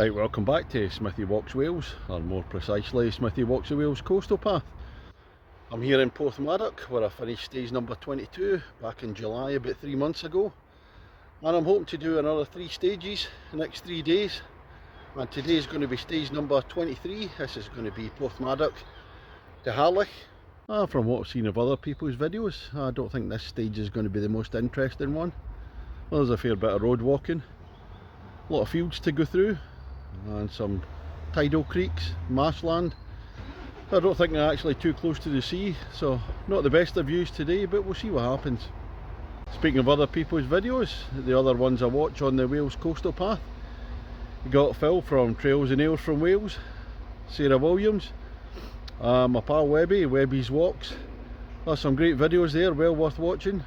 Right, welcome back to Smithy Walks Wales, or more precisely Smithy Walks the Wales Coastal Path. I'm here in Porthmadog where I finished stage number 22 back in July about 3 months ago, and I'm hoping to do another 3 stages the next 3 days, and today is going to be stage number 23. This is going to be Porthmadog to Harlech. From what I've seen of other people's videos, I don't think this stage is going to be the most interesting one. Well, there's a fair bit of road walking, a lot of fields to go through, and some tidal creeks, marshland. I don't think they're actually too close to the sea, so not the best of views today, but we'll see what happens. Speaking of other people's videos, the other ones I watch on the Wales Coastal Path, you got Phil from Trails and Ales from Wales, Sarah Williams, my pal Webby's Walks. There's some great videos there, well worth watching.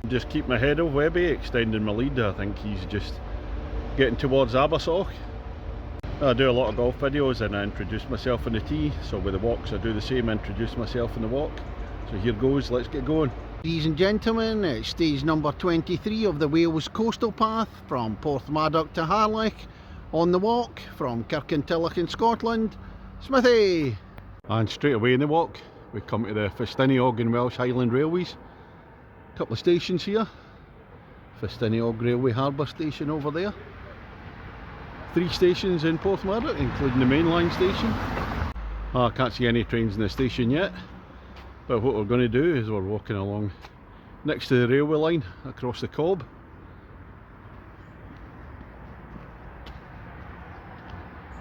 Just keep my head of Webby, extending my lead. I think he's just getting towards Abersoch. I do a lot of golf videos and I introduce myself in the tee, so with the walks I do the same, introduce myself in the walk. So here goes, let's get going. Ladies and gentlemen, it's stage number 23 of the Wales Coastal Path from Porthmadog to Harlech. On the walk from Kirkintilloch in Scotland, Smithy! And straight away in the walk we come to the Festiniog and Welsh Highland Railways. A couple of stations here. Festiniog Railway Harbour Station over there. 3 stations in Porthmadog, including the mainline station. I can't see any trains in the station yet, but what we're going to do is we're walking along next to the railway line across the Cobb.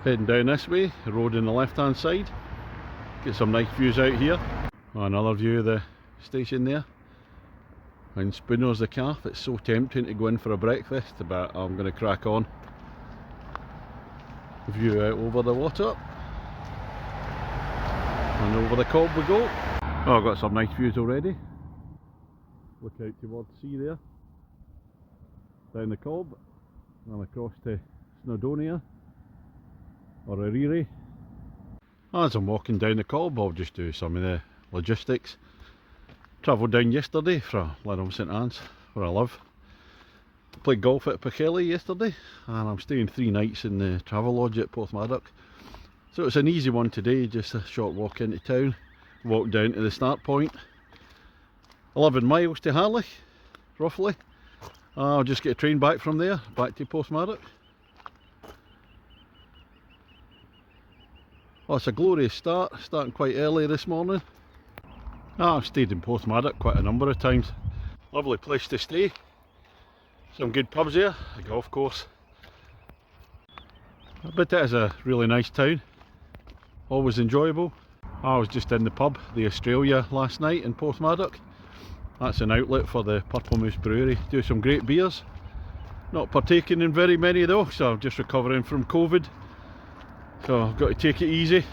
Heading down this way, the road on the left hand side. Get some nice views out here. Another view of the station there. And Spooner's the calf. It's so tempting to go in for a breakfast, but I'm going to crack on. View out over the water, and over the Cobb we go. Oh, I've got some nice views already. Look out towards the sea there, down the Cobb and across to Snowdonia or Ariri. As I'm walking down the Cobb, I'll just do some of the logistics. Travelled down yesterday from Lynnham St Anne's, where I live. Played golf at Pacheli yesterday, and I'm staying 3 nights in the travel lodge at Porthmadog. So it's an easy one today, just a short walk into town, walk down to the start point. 11 miles to Harlech, roughly. I'll just get a train back from there, back to Porthmadog. Oh, it's a glorious start, starting quite early this morning. I've stayed in Porthmadog quite a number of times. Lovely place to stay. Some good pubs here, a golf course. But it is a really nice town, always enjoyable. I was just in the pub, the Australia, last night in Porthmadog. That's an outlet for the Purple Moose Brewery. Do some great beers. Not partaking in very many though, so I'm just recovering from COVID. So I've got to take it easy.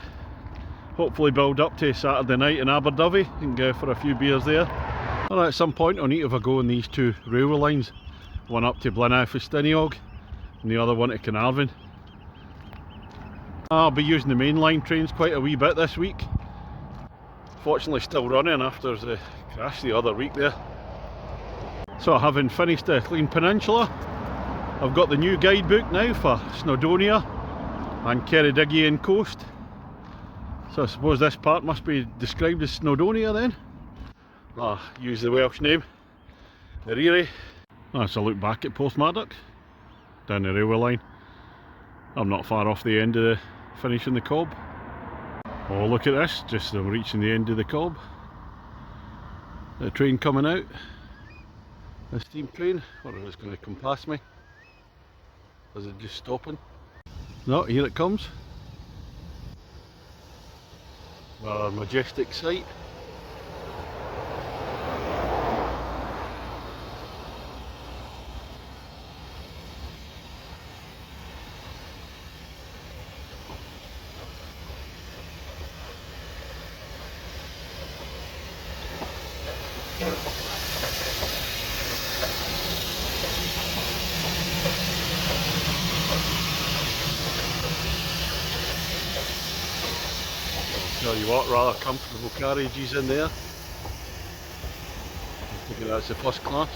Hopefully build up to Saturday night in Aberdyfi and go for a few beers there. And at some point I'll need to have a go on these 2 railway lines. One up to Festiniog and the other one to Carnarvon. I'll be using the mainline trains quite a wee bit this week. Fortunately still running after the crash the other week there. So having finished the Clean Peninsula, I've got the new guidebook now for Snowdonia and Ceredigion Coast. So I suppose this part must be described as Snowdonia then. I'll use the Welsh name, Ariri. That's a look back at Porthmadog, down the railway line. I'm not far off the end of the finishing the Cobb. Oh, look at this, just I'm reaching the end of the Cobb. The train coming out, the steam train, or is it going to come past me? Is it just stopping? No, here it comes. Our majestic sight. Tell you what, rather comfortable carriages in there. I think that's the first class.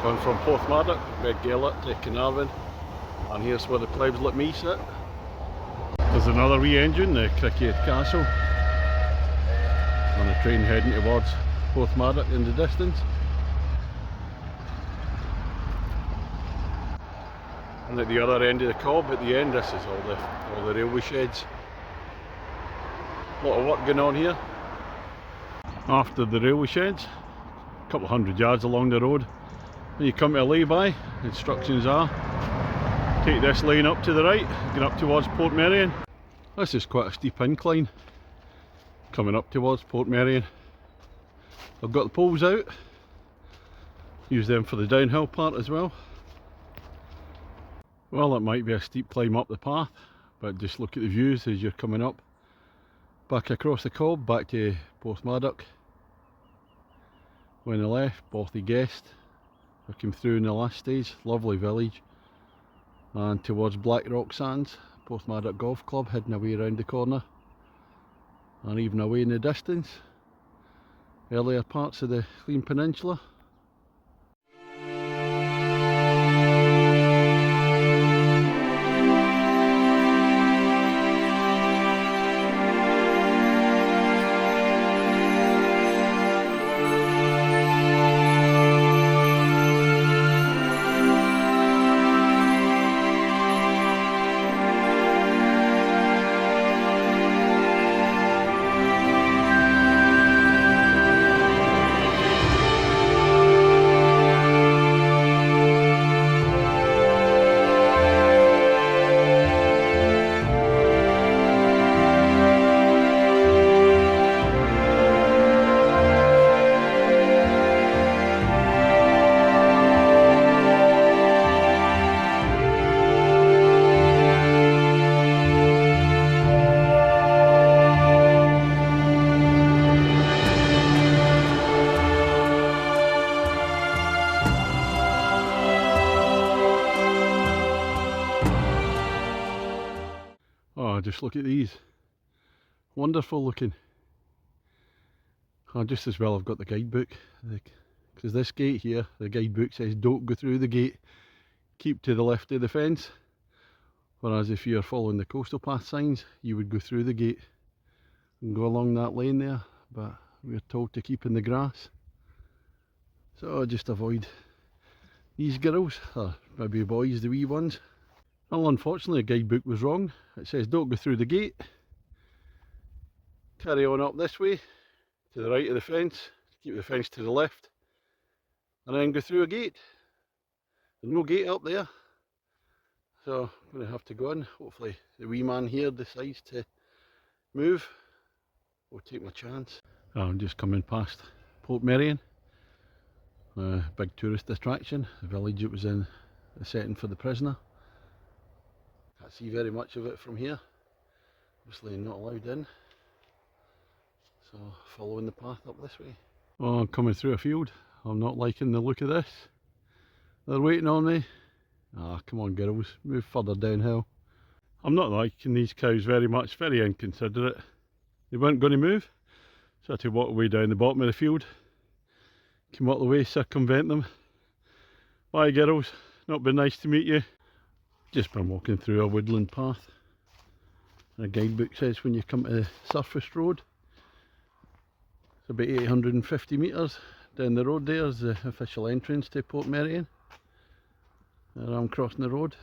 Going from Porthmadog, Beg Gaelic to Carnarvon, and here's where the plebs let me sit. There's another wee engine, the Cricket Castle, and a train heading towards Porthmadog in the distance. And at the other end of the cob, at the end, this is all the railway sheds. A lot of work going on here. After the railway sheds, a couple of 100 yards along the road, when you come to a lay-by, instructions are take this lane up to the right, going up towards Portmeirion. This is quite a steep incline coming up towards Portmeirion. I've got the poles out, use them for the downhill part as well. Well, it might be a steep climb up the path, but just look at the views as you're coming up. Back across the cob, back to Porthmadog. When I left, Bothy Guest. I came through in the last stage, lovely village. And towards Black Rock Sands, Porthmadog Golf Club hidden away around the corner. And even away in the distance, earlier parts of the Clean Peninsula. Oh, just look at these. Wonderful looking. Oh, just as well I've got the guidebook, because this gate here, the guidebook says don't go through the gate, keep to the left of the fence. Whereas if you're following the coastal path signs, you would go through the gate and go along that lane there, but we're told to keep in the grass. So just avoid these girls, or maybe boys, the wee ones. Well, unfortunately the guidebook was wrong. It says don't go through the gate, carry on up this way to the right of the fence, keep the fence to the left, and then go through a gate. There's no gate up there, so I'm going to have to go in. Hopefully the wee man here decides to move. We'll take my chance. I'm just coming past Portmeirion, a big tourist attraction, the village it was in, the setting for The Prisoner. Can't see very much of it from here, obviously not allowed in, so following the path up this way. Oh, I'm coming through a field. I'm not liking the look of this. They're waiting on me. Ah, come on girls, move further downhill. I'm not liking these cows very much, very inconsiderate. They weren't going to move, so I had to walk away down the bottom of the field. Came all the way, circumvent them. Bye girls, not been nice to meet you. Just been walking through a woodland path. And a guidebook says when you come to the surface road, it's about 850 metres down the road. There's the official entrance to Portmeirion. There I'm crossing the road.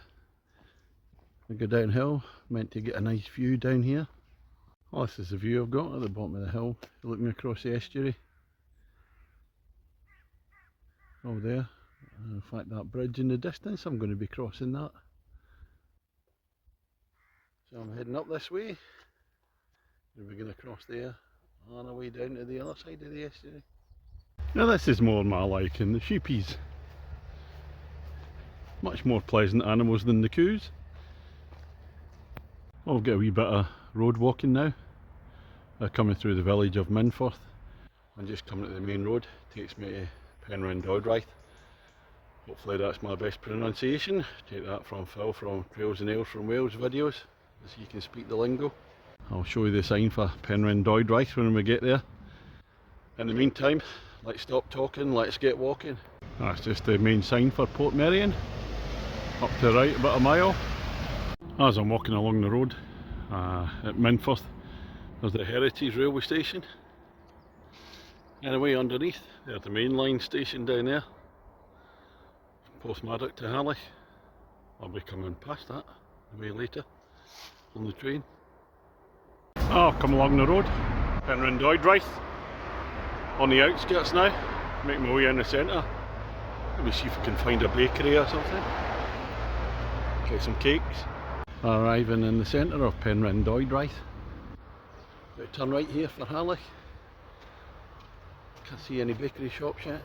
I go downhill, meant to get a nice view down here. Oh, this is the view I've got at the bottom of the hill, looking across the estuary. Oh there, in fact that bridge in the distance, I'm going to be crossing that. So I'm heading up this way, and we're going to cross there, on our way down to the other side of the estuary. Now this is more my liking, the sheepies. Much more pleasant animals than the coos. I'll get a wee bit of road walking now. Coming through the village of Minforth, and just coming to the main road, takes me to Penryn Doddraith. Hopefully that's my best pronunciation. Take that from Phil from Trails and Ales from Wales videos, so you can speak the lingo. I'll show you the sign for Penryn Doddraith when we get there. In the meantime, let's stop talking, let's get walking. That's just the main sign for Porthmadog. Up to the right about a mile. As I'm walking along the road at Minforth, there's the Heritage railway station. Anyway, underneath there's the main line station down there, Porthmadog to Harlech. I'll be coming past that a way later on the train. I'll come along the road, Porthmadog on the outskirts now, make my way in the centre. Maybe see if we can find a bakery or something, get some cakes. Arriving in the centre of Porthmadog. Got to turn right here for Harlech. Can't see any bakery shops yet.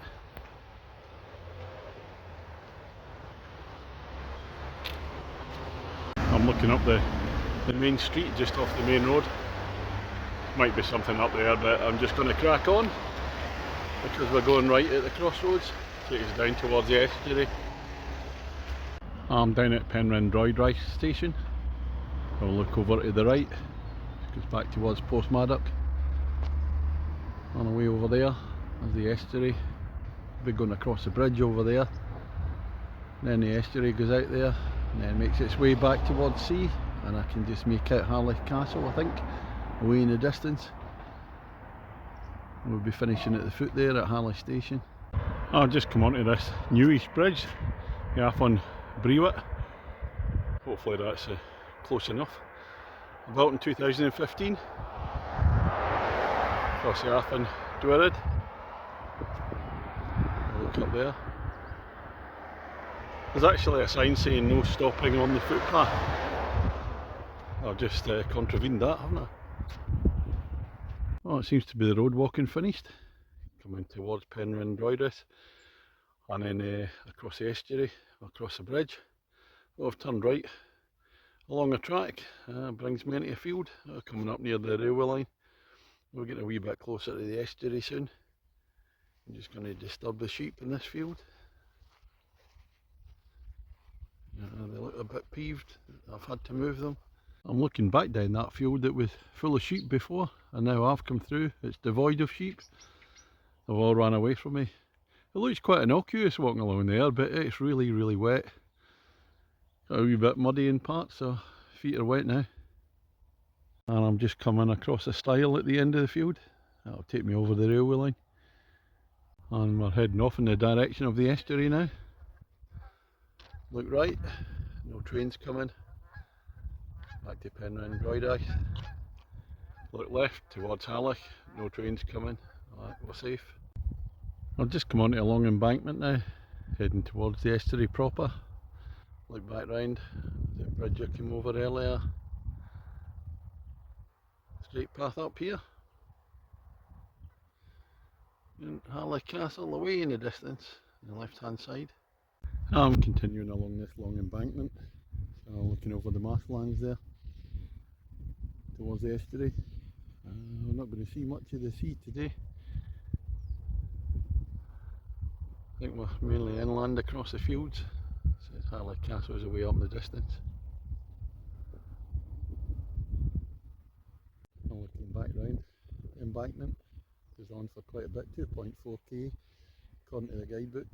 I'm looking up the main street just off the main road. Might be something up there, but I'm just going to crack on because we're going right at the crossroads. Take us down towards the estuary. I'm down at Porthmadog station. I'll look over to the right. Goes back towards Porthmadog. On the way over there is the estuary. We're going across the bridge over there. Then the estuary goes out there and then makes its way back towards sea, and I can just make out Harlech Castle, I think, away in the distance. We'll be finishing at the foot there at Harlech station. I've just come onto this newish bridge, off on Brewitt. Hopefully that's close enough. Built in 2015. Across the Arth and Dwyrid. Look up there. There's actually a sign saying no stopping on the footpath. I've just contravened that, haven't I? Well, it seems to be the road walking finished. Coming towards Porthmadog and then across the estuary, across the bridge. Well, I've turned right along a track, brings me into a field, coming up near the railway line. We're getting a wee bit closer to the estuary soon. I'm just going to disturb the sheep in this field. They look a bit peeved. I've had to move them. I'm looking back down that field that was full of sheep before, and now I've come through. It's devoid of sheep. They've all run away from me. It looks quite innocuous walking along there, but it's really, really wet. Got a wee bit muddy in parts, so feet are wet now. And I'm just coming across a stile at the end of the field. That'll take me over the railway line. And we're heading off in the direction of the estuary now. Look right, no trains coming. Back to Porthmadog. Look left towards Harlech, no trains coming. Alright, we're safe. I've just come onto a long embankment now, heading towards the estuary proper. Look back round, the bridge I came over earlier. Straight path up here. And Harlech Castle away in the distance, on the left hand side. I'm continuing along this long embankment, so looking over the marshlands there, towards the estuary. We're not going to see much of the sea today. I think we're mainly inland across the fields. So Harlech Castle is away up in the distance. I'm looking back round the embankment. Goes on for quite a bit, 2.4k according to the guidebook.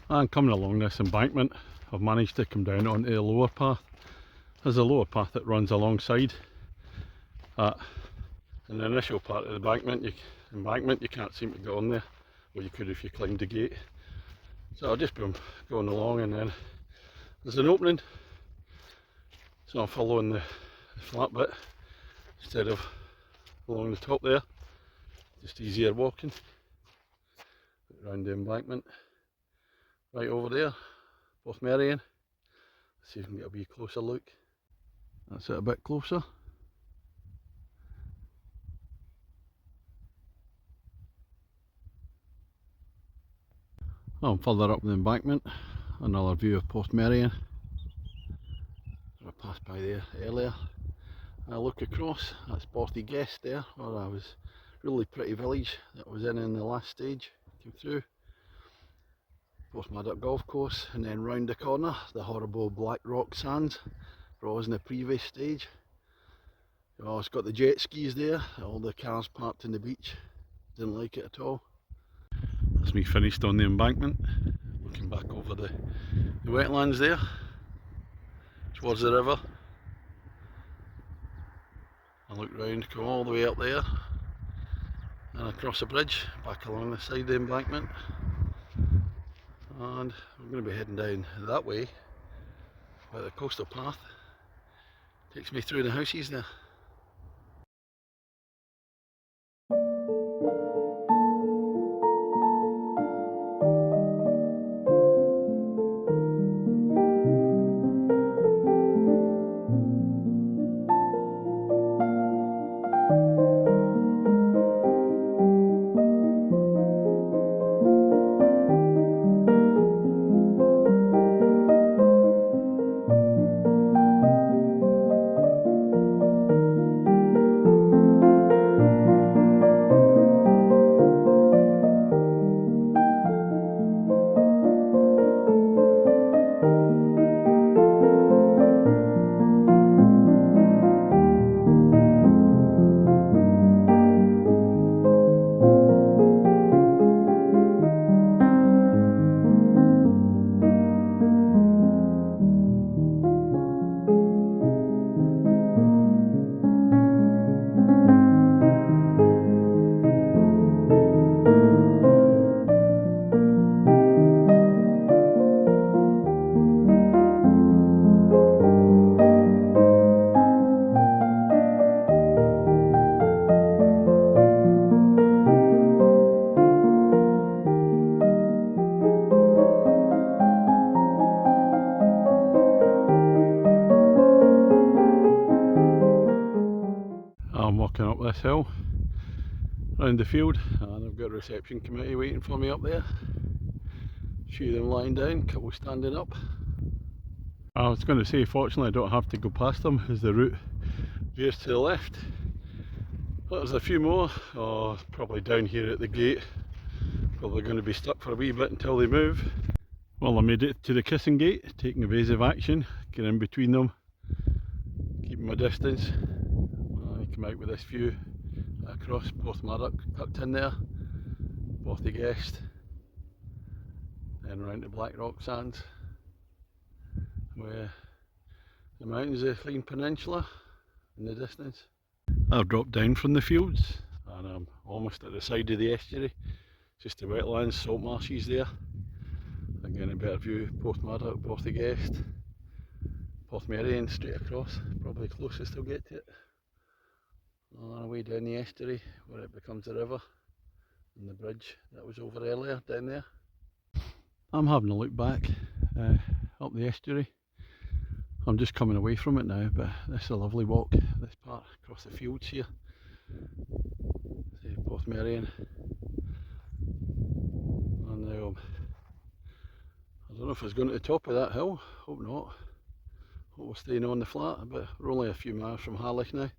And coming along this embankment, I've managed to come down onto the lower path. There's a lower path that runs alongside that. In the initial part of the embankment, you can't seem to get on there. Well, you could if you climbed the gate. So I've just been going along, and then there's an opening. So I'm following the flat bit instead of along the top there. Just easier walking. Around the embankment. Right over there, Porthmadog. Let's see if we can get a wee closer look. That's it a bit closer. I'm further up the embankment, another view of Porthmadog. I passed by there earlier. I look across, that's Porthmadog there, where I was. Really pretty village that I was in the last stage. Came through Porthmadog golf course, and then round the corner the horrible black rock sands where I was in the previous stage. Oh, it's got the jet skis there, all the cars parked in the beach. Didn't like it at all. That's me finished on the embankment, looking back over the wetlands there, towards the river. I look round, come all the way up there, and across the bridge, back along the side of the embankment. And I'm going to be heading down that way, where the coastal path takes me through the houses there. I'm walking up this hill, round the field, and I've got a reception committee waiting for me up there. A few of them lying down, a couple standing up. I was going to say, fortunately I don't have to go past them as the route veers to the left. But there's a few more, probably down here at the gate. Probably going to be stuck for a wee bit until they move. Well, I made it to the kissing gate, taking evasive action, get in between them, keeping my distance. Come out with this view across Porthmadog, tucked in there, Porthmadog, then round to Black Rock Sands, where the mountains of the Clean Peninsula in the distance. I've dropped down from the fields and I'm almost at the side of the estuary, just the wetlands, salt marshes there. Again, a better view, Porthmadog, Porthmadog, Porthmadog straight across, probably closest I'll get to it. On our way down the estuary where it becomes a river, and the bridge that was over earlier down there. I'm having a look back up the estuary. I'm just coming away from it now, but this is a lovely walk, this part across the fields here. See Porthmadog, and now I don't know if it's going to the top of that hill, hope not. Hope we're staying on the flat, but we're only a few miles from Harlech now.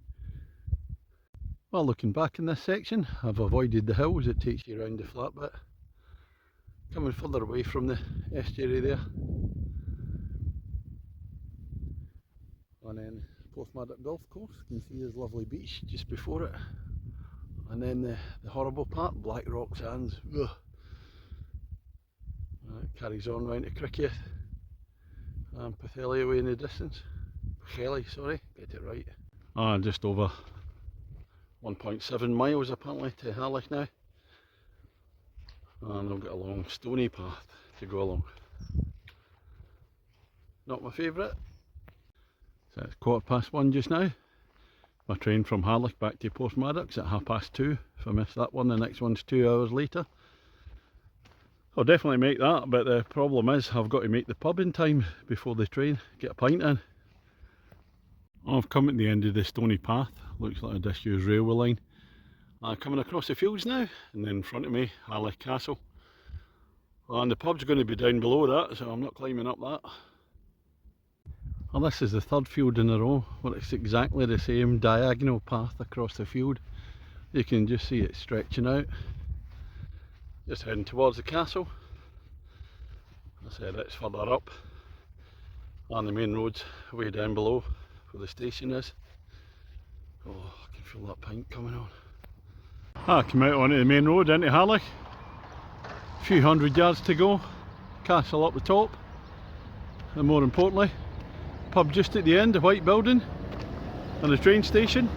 Well, looking back in this section, I've avoided the hills, it takes you around the flat bit. Coming further away from the estuary there. And then Porthmadog Golf Course, you can see there's a lovely beach just before it. And then the horrible part, Black Rock Sands. Ugh. It carries on round to Cricket and Pwllheli away in the distance. Pwllheli, sorry, get it right. Just over 1.7 miles apparently to Harlech now, and I've got a long stony path to go along. Not my favourite. So it's 1:15 just now. My train from Harlech back to Porthmadog's at 2:30. If I miss that one, the next one's 2 hours later. I'll definitely make that, but the problem is I've got to make the pub in time before the train, get a pint in. I've come at the end of the stony path, looks like a disused railway line. I'm coming across the fields now, and then in front of me, Harlech Castle. And the pub's going to be down below that, so I'm not climbing up that. Well, this is the third field in a row, where it's exactly the same diagonal path across the field. You can just see it stretching out. Just heading towards the castle. I said it's further up, and the main road's way down below where the station is. Oh, I can feel that pint coming on. I came out onto the main road into Harlech. A few hundred yards to go, castle up the top, and more importantly, pub just at the end, a white building, and a train station.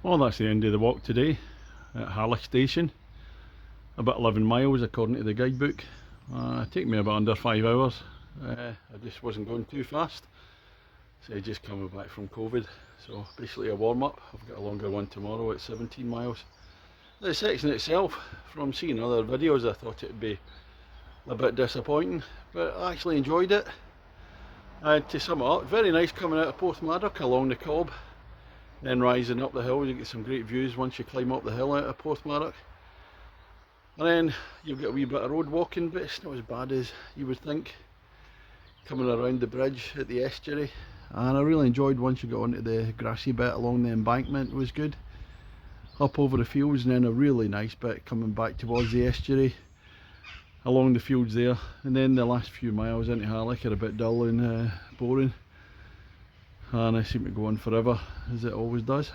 Well, that's the end of the walk today at Harlech station. About 11 miles according to the guidebook. It took me about under 5 hours. I just wasn't going too fast. So I just coming back from COVID. So basically a warm up. I've got a longer one tomorrow at 17 miles. The section itself, from seeing other videos, I thought it would be a bit disappointing, but I actually enjoyed it. To sum it up, very nice coming out of Porthmadog along the Cobb. Then rising up the hill, you get some great views once you climb up the hill out of Porthmadog. And then you've got a wee bit of road walking, but it's not as bad as you would think. Coming around the bridge at the estuary, and I really enjoyed once you got onto the grassy bit along the embankment. It was good. Up over the fields, and then a really nice bit coming back towards the estuary along the fields there. And then the last few miles into Harlech are a bit dull and boring. And I seem to go on forever, as it always does.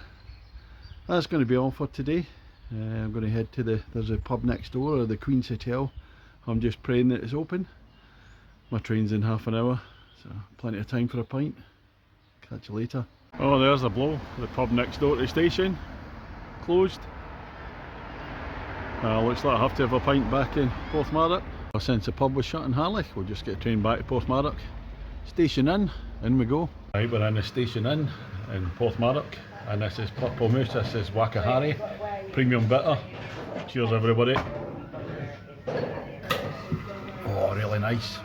That's going to be all for today. I'm going to head to there's a pub next door, or the Queen's Hotel. I'm just praying that it's open. My train's in half an hour, so plenty of time for a pint. Catch you later. Oh, there's a blow. The pub next door to the station, closed. Looks like I have to have a pint back in Porthmadog. Since the pub was shut in Harlech, we'll just get a train back to Porthmadog. Station Inn, in we go. Right, we're in the Station Inn in Porthmadog, and this is Purple Moose, this is Wakahari, premium bitter. Cheers everybody. Oh, really nice.